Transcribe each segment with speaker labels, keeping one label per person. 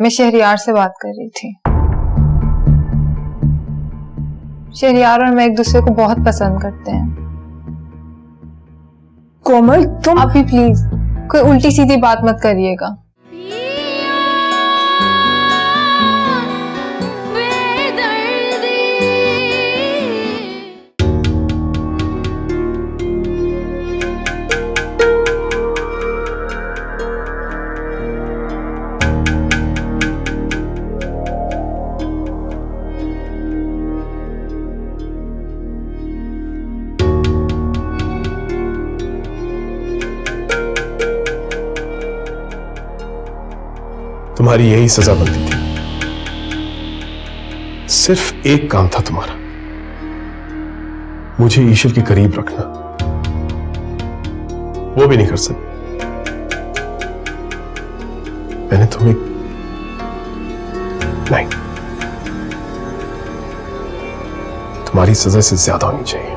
Speaker 1: मैं शहरियार से बात कर रही थी। शहरियार और मैं एक दूसरे को बहुत पसंद करते हैं।
Speaker 2: कोमल तुम
Speaker 1: आप भी प्लीज कोई उल्टी सीधी बात मत करिएगा।
Speaker 3: तुम्हारी यही सजा बनती थी। सिर्फ एक काम था तुम्हारा, मुझे ईश्वर के करीब रखना। वो भी नहीं कर सकी। मैंने तुम्हें नहीं, तुम्हारी सजा से ज्यादा होनी चाहिए।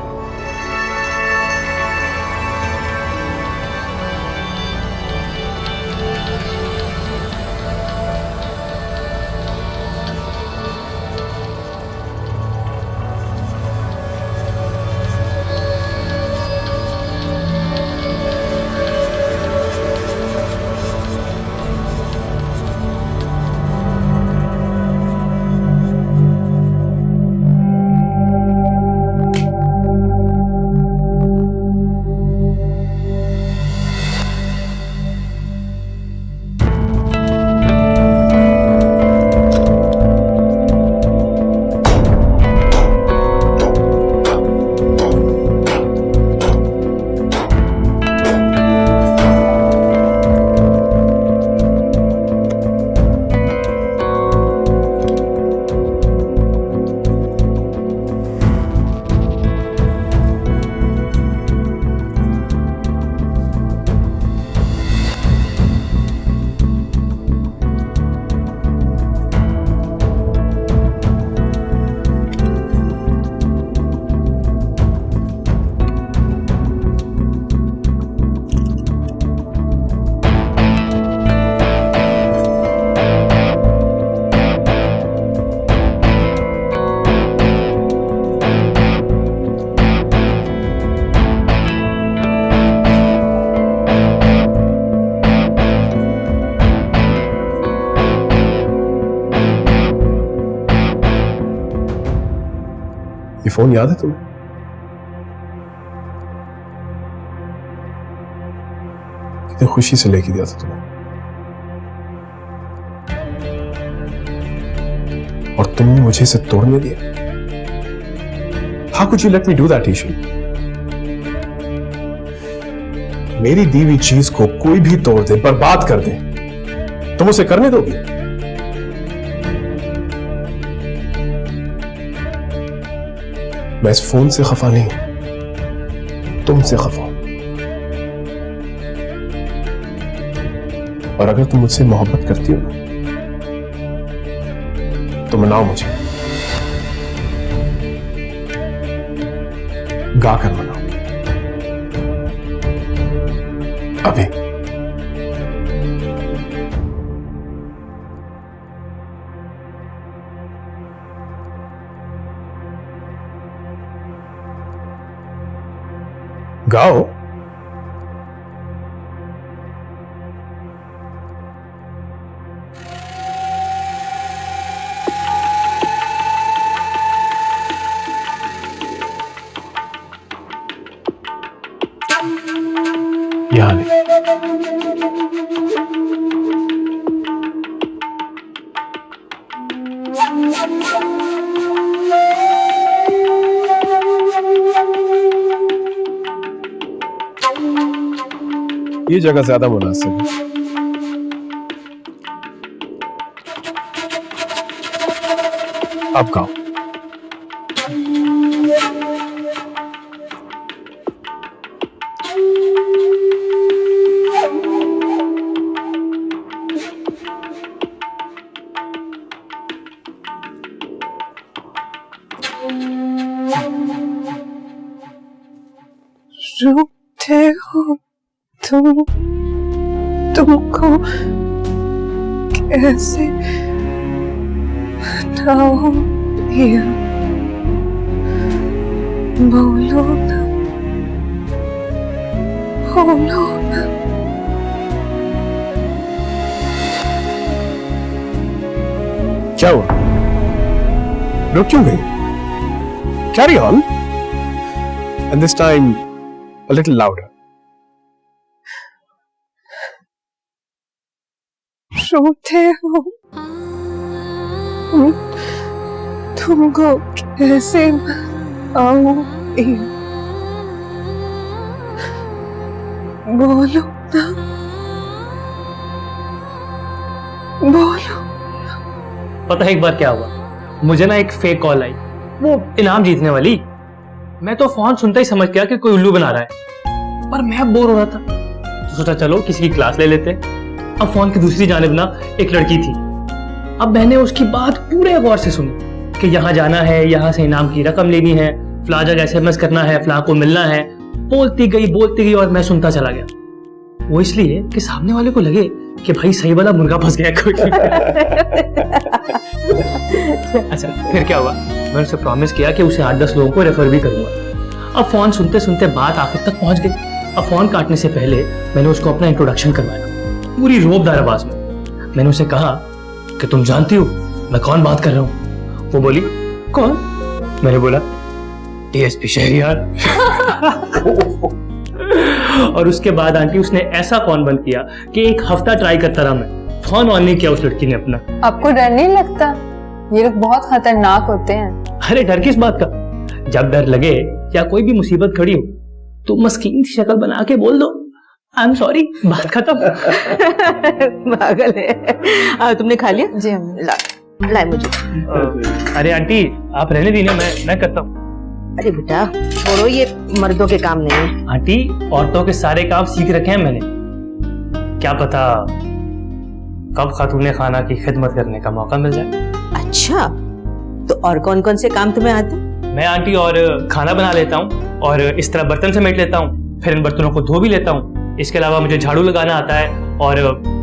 Speaker 3: ये फोन याद है तुम्हें? कितनी खुशी से लेके दिया था तुम्हें, और तुमने मुझे इसे तोड़ने दिया। How could you let me do that, Ishu? मेरी दी हुई चीज को कोई भी तोड़ दे, बर्बाद कर दे, तुम उसे करने दोगी? मैं इस फोन से खफा नहीं, तुमसे खफा हूं। और अगर तुम मुझसे मोहब्बत करती हो ना, तो मनाओ मुझे, गाकर मनाओ अभी। गाओ। यहाँ नहीं। ये जगह ज्यादा मुनासिब है। अब गाओ।
Speaker 2: रूठे हो तुमको ऐसे ना हो या बोलो ना, बोलो ना।
Speaker 3: क्या हुआ? रुक क्यों गई? Carry on. And this time a little louder.
Speaker 2: रोते हो तुमको कैसे आओ बोलो ना, बोलो।
Speaker 4: पता है एक बार क्या हुआ, मुझे ना एक फेक कॉल आई, वो इनाम जीतने वाली। मैं तो फोन सुनता ही समझ गया कि कोई उल्लू बना रहा है, पर मैं बोर हो रहा था तो सोचा चलो किसी की क्लास ले लेते। अब फोन की दूसरी जानिब ना एक लड़की थी। अब मैंने उसकी बात पूरे गौर से सुनी कि यहाँ जाना है, यहाँ से इनाम की रकम लेनी है, फला जगह SMS करना है, फला को मिलना है। बोलती गई और मैं सुनता चला गया। वो इसलिए कि सामने वाले को लगे कि भाई सही वाला मुर्गा फंस गया कोई। अच्छा फिर क्या हुआ, मैंने उसे प्रॉमिस किया कि उसे 8-10 लोगों को रेफर भी करूंगा। अब फोन सुनते सुनते बात आखिर तक पहुंच गई। अब फोन काटने से पहले मैंने उसको अपना इंट्रोडक्शन करवाया पूरी रोबदार आवाज में। मैंने उसे कहा कि तुम जानती हो मैं कौन बात कर रहा हूँ? वो बोली कौन? मैंने बोला DSP शहरियार। और उसके बाद आंटी उसने ऐसा फोन बंद किया कि 1 हफ्ता ट्राई करता रहा मैं, फोन ऑन नहीं किया उस लड़की ने अपना।
Speaker 1: आपको डर नहीं लगता? ये लोग बहुत खतरनाक होते हैं।
Speaker 4: अरे डर किस बात का? जब डर लगे या कोई भी मुसीबत खड़ी हो तो मस्कीन सी शक्ल बना के बोल दो आई एम सॉरी, बात खत्म।
Speaker 5: पागल है। तुमने खा लिया?
Speaker 1: जी अम्मी।
Speaker 5: लाए मुझे।
Speaker 4: अरे आंटी आप रहने दीजिए, मैं करता हूँ।
Speaker 5: अरे बेटा छोड़ो, ये मर्दों के काम नहीं है।
Speaker 4: आंटी औरतों के सारे काम सीख रखे हैं मैंने, क्या पता कब खातूने खाना की खिदमत करने का मौका मिल जाए।
Speaker 5: अच्छा तो और कौन कौन से काम तुम्हें आते?
Speaker 4: मैं आंटी और खाना बना लेता हूँ, और इस तरह बर्तन समेट लेता हूँ, फिर इन बर्तनों को धो भी लेता हूँ। इसके अलावा मुझे झाड़ू लगाना आता है और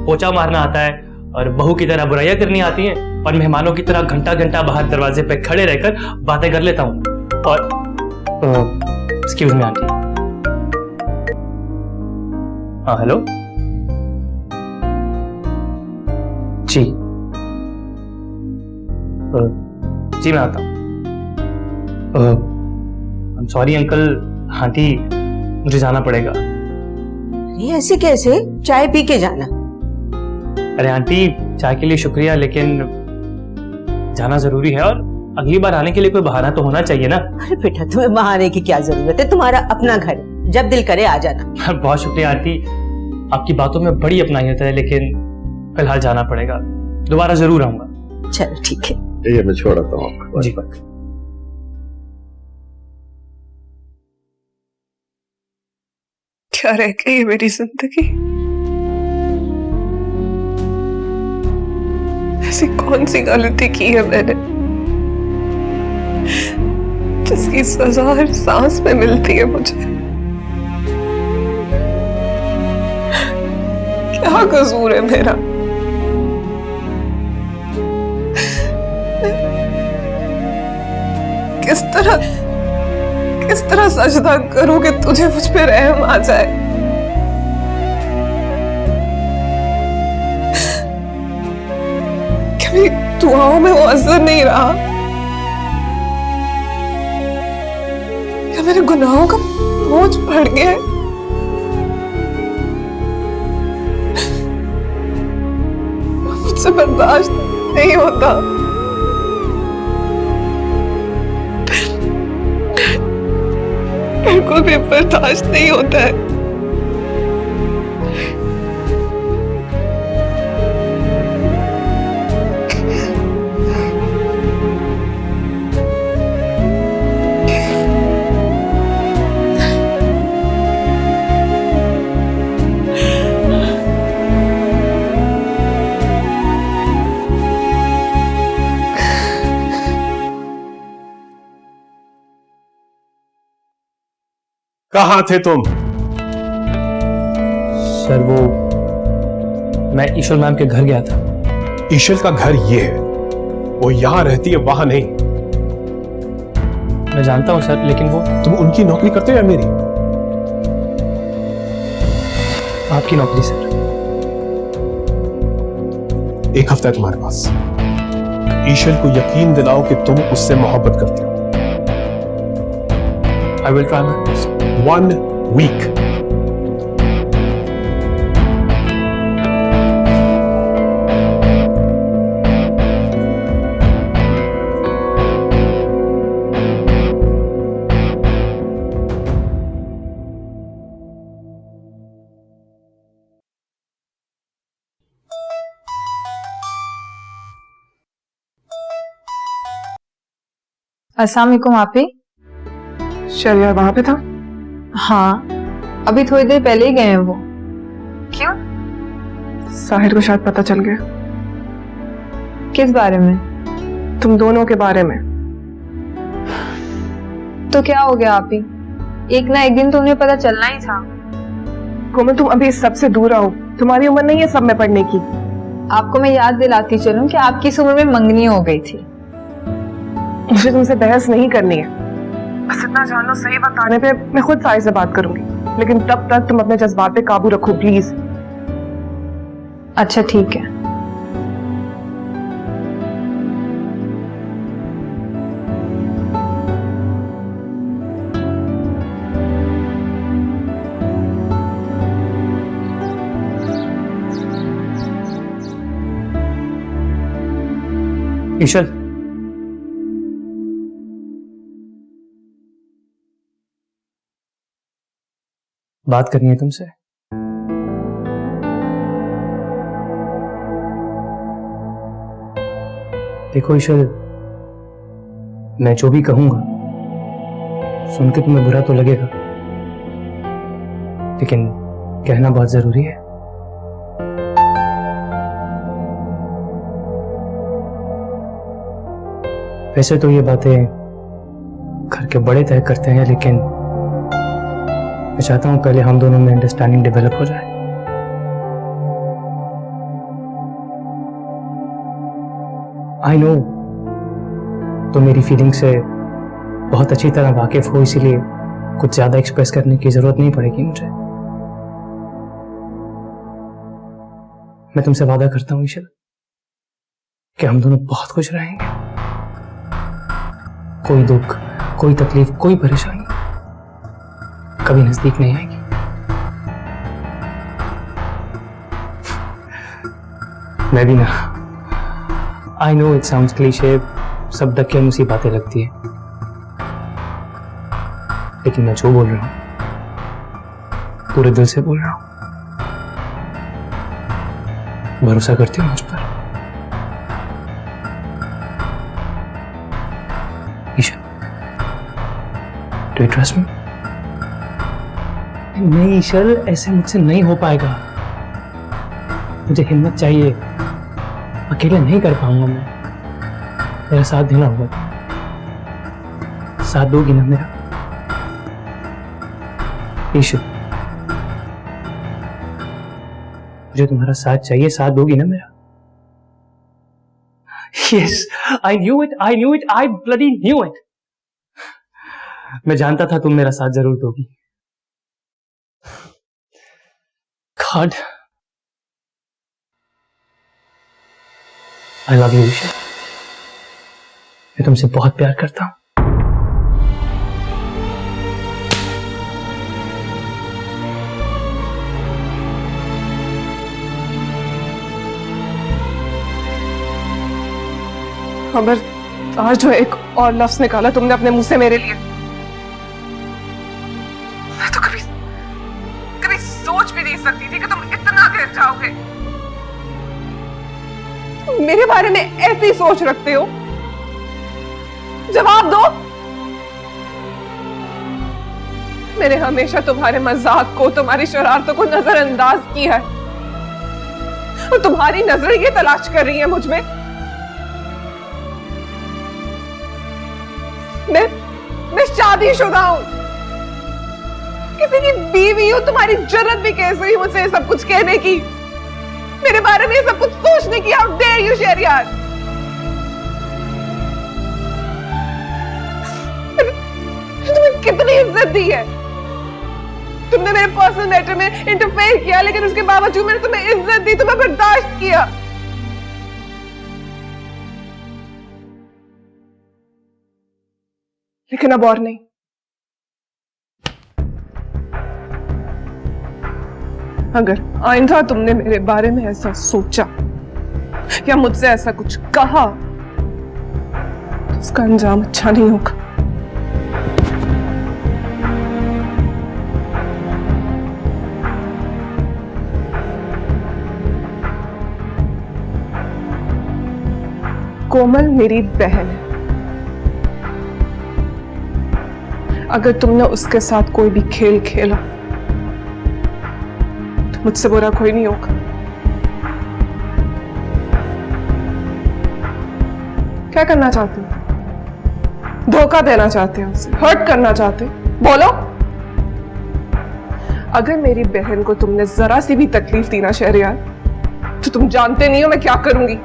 Speaker 4: पोछा मारना आता है, और बहू की तरह बुराइयां करनी आती हैं, और मेहमानों की तरह घंटा घंटा बाहर दरवाजे पे खड़े रहकर बातें कर लेता हूँ। और एक्सक्यूज मी आंटी। हाँ हेलो जी। जी मैं आता हूँ। I am sorry uncle, aunty मुझे जाना पड़ेगा।
Speaker 5: ये ऐसे कैसे? चाय पी के जाना।
Speaker 4: अरे आंटी चाय के लिए शुक्रिया, लेकिन जाना जरूरी है, और अगली बार आने के लिए कोई बहाना तो होना चाहिए ना।
Speaker 5: अरे बेटा तुम्हें बहाने की क्या जरूरत है, तुम्हारा अपना घर है, जब दिल करे आ जाना।
Speaker 4: बहुत शुक्रिया आंटी, आपकी बातों में बड़ी अपनाहियत है, लेकिन फिलहाल जाना पड़ेगा, दोबारा जरूर आऊंगा।
Speaker 5: चलो ठीक है।
Speaker 6: ये मैं छोड़ता हूँ आपको।
Speaker 4: जी
Speaker 2: क्या रह गई है मेरी जिंदगी? ऐसी कौन सी गलती की है मैंने जिसकी सजा हर सांस में मिलती है मुझे? क्या कसूर है मेरा? किस तरह सजदा करूं कि तुझे मुझ पे रहम आ जाए? कभी दुआओं में वो असर नहीं रहा, या मेरे गुनाहों का बोझ बढ़ गया है? मुझसे बर्दाश्त नहीं होता। बिल्कुल भी बर्दाश्त नहीं होता है।
Speaker 3: कहाँ थे तुम?
Speaker 4: सर वो मैं ईश्वर मैम के घर गया था,
Speaker 3: ईशल का घर ये है, वो यहां रहती है, वहां नहीं।
Speaker 4: मैं जानता हूं सर, लेकिन वो
Speaker 3: तुम उनकी नौकरी करते हो या मेरी?
Speaker 4: आपकी नौकरी सर।
Speaker 3: एक हफ्ता है तुम्हारे पास। ईशल को यकीन दिलाओ कि तुम उससे मोहब्बत करते हो।
Speaker 4: I will try my best.
Speaker 3: 1 week.
Speaker 1: अस्सलाम वालेकुम आपी।
Speaker 2: शरिया वहां पे था?
Speaker 1: हाँ, अभी थोड़ी देर पहले ही गए हैं वो। क्यों?
Speaker 2: साहिर को शायद पता चल गया,
Speaker 1: किस बारे में?
Speaker 2: तुम दोनों के बारे में।
Speaker 1: तो क्या हो गया आपी? एक ना एक दिन तो उन्हें पता चलना ही था।
Speaker 2: कोमल तुम अभी इस सब से दूर रहो, तुम्हारी उम्र नहीं है सब में पढ़ने की।
Speaker 1: आपको मैं याद दिलाती चलूं कि आपकी इस उम्र में मंगनी हो गई थी।
Speaker 2: मुझे तुमसे बहस नहीं करनी है, बस इतना जान लो सही वक्त आने पे मैं खुद साहिर से बात करूंगी, लेकिन तब तक तुम अपने जज्बात पे काबू रखो प्लीज।
Speaker 1: अच्छा ठीक है।
Speaker 4: ईशल, बात करनी है तुमसे। देखो ईशल, मैं जो भी कहूंगा सुन के तुम्हें बुरा तो लगेगा, लेकिन कहना बहुत जरूरी है। वैसे तो ये बातें घर के बड़े तय करते हैं, लेकिन मैं चाहता हूं पहले हम दोनों में अंडरस्टैंडिंग डेवलप हो जाए। आई नो तो मेरी फीलिंग से बहुत अच्छी तरह वाकिफ हो, इसीलिए कुछ ज्यादा एक्सप्रेस करने की जरूरत नहीं पड़ेगी मुझे। मैं तुमसे वादा करता हूं ईशल कि हम दोनों बहुत खुश रहेंगे। कोई दुख, कोई तकलीफ, कोई परेशानी कभी नजदीक नहीं आएगी। मैं भी ना, I know it sounds cliché, सब धक्के सी बातें लगती है, लेकिन मैं जो बोल रहा हूं पूरे दिल से बोल रहा हूं। भरोसा करती हूँ मुझ पर Isha? Do you trust me? नहीं ईशल, ऐसे मुझसे नहीं हो पाएगा। मुझे हिम्मत चाहिए, अकेले नहीं कर पाऊंगा मैं। मेरा साथ देना होगा। साथ दोगी ना मेरा ईशल? मुझे तुम्हारा साथ चाहिए, साथ दोगी ना मेरा? Yes, I knew it, I knew it, I bloody knew it. मैं जानता था तुम मेरा साथ जरूर दोगी। God, I love you Isha. मैं तुमसे बहुत प्यार करता हूं।
Speaker 2: अमर, आज जो एक और लफ्ज निकाला तुमने अपने मुंह से मेरे लिए, मैं तो कभी सोच भी नहीं सकती थी कि तुम इतना गिर जाओगे। मेरे बारे में ऐसी सोच रखते हो? जवाब दो। मैंने हमेशा तुम्हारे मजाक को, तुम्हारी शरारतों को नजरअंदाज किया है, और तुम्हारी नजरें ये तलाश कर रही है मुझ में। मैं शादीशुदा हूं, किसी की बीवी हूं। तुम्हारी जरूरत भी कैसे हुई मुझसे सब कुछ कहने की? मेरे बारे में ये सब कुछ सोचने की? How dare you Shahryar! तुम्हें कितनी इज्जत दी है? तुमने मेरे पर्सनल मैटर में इंटरफेयर किया, लेकिन उसके बावजूद मैंने तुम्हें इज्जत दी, तुम्हें बर्दाश्त किया। लेकिन अब और नहीं। अगर आइंदा तुमने मेरे बारे में ऐसा सोचा या मुझसे ऐसा कुछ कहा तो उसका अंजाम अच्छा नहीं होगा। कोमल मेरी बहन है। अगर तुमने उसके साथ कोई भी खेल खेला तो मुझसे बुरा कोई नहीं होगा। क्या करना चाहते हो? धोखा देना चाहते हो? उसे हर्ट करना चाहते हो? बोलो। अगर मेरी बहन को तुमने जरा सी भी तकलीफ दी ना शहरयार, तो तुम जानते नहीं हो मैं क्या करूंगी।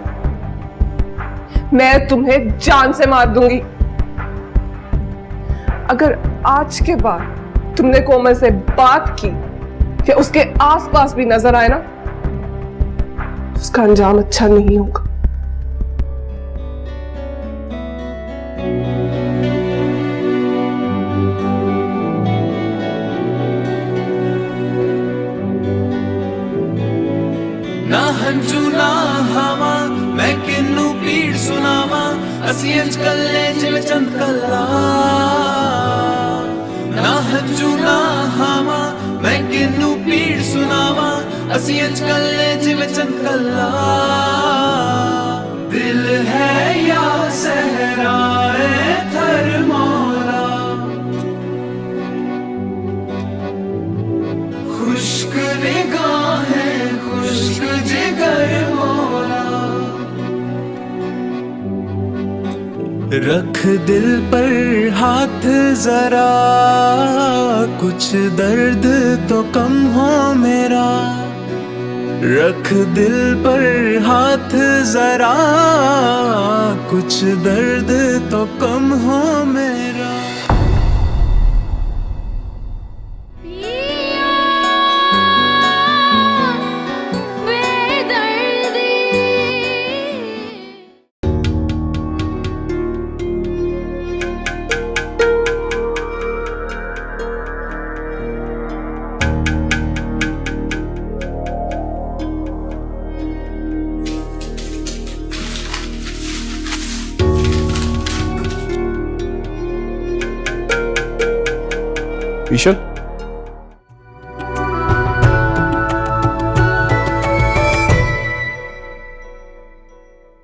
Speaker 2: मैं तुम्हें जान से मार दूंगी। अगर आज के बाद तुमने कोमल से बात की या उसके आसपास भी नजर आए ना, तो उसका अंजाम अच्छा नहीं होगा।
Speaker 6: ना हंजू ना हवा मैं किन्नू पीड़ सुनावा असी अंज कल्ले जिव चंद कल्ला। ना हंजू ना हवा मैं किन्नू पीड़ सुनावा असी अंज कल्ले जिव चंद कल्ला। दिल है या सहराए थर मौला, खुश्क निगाहें खुश्क जिगर मौला। रख दिल पर हाथ जरा, कुछ दर्द तो कम हो मेरा। रख दिल पर हाथ जरा, कुछ दर्द तो कम हो मेरा।
Speaker 3: ईशल,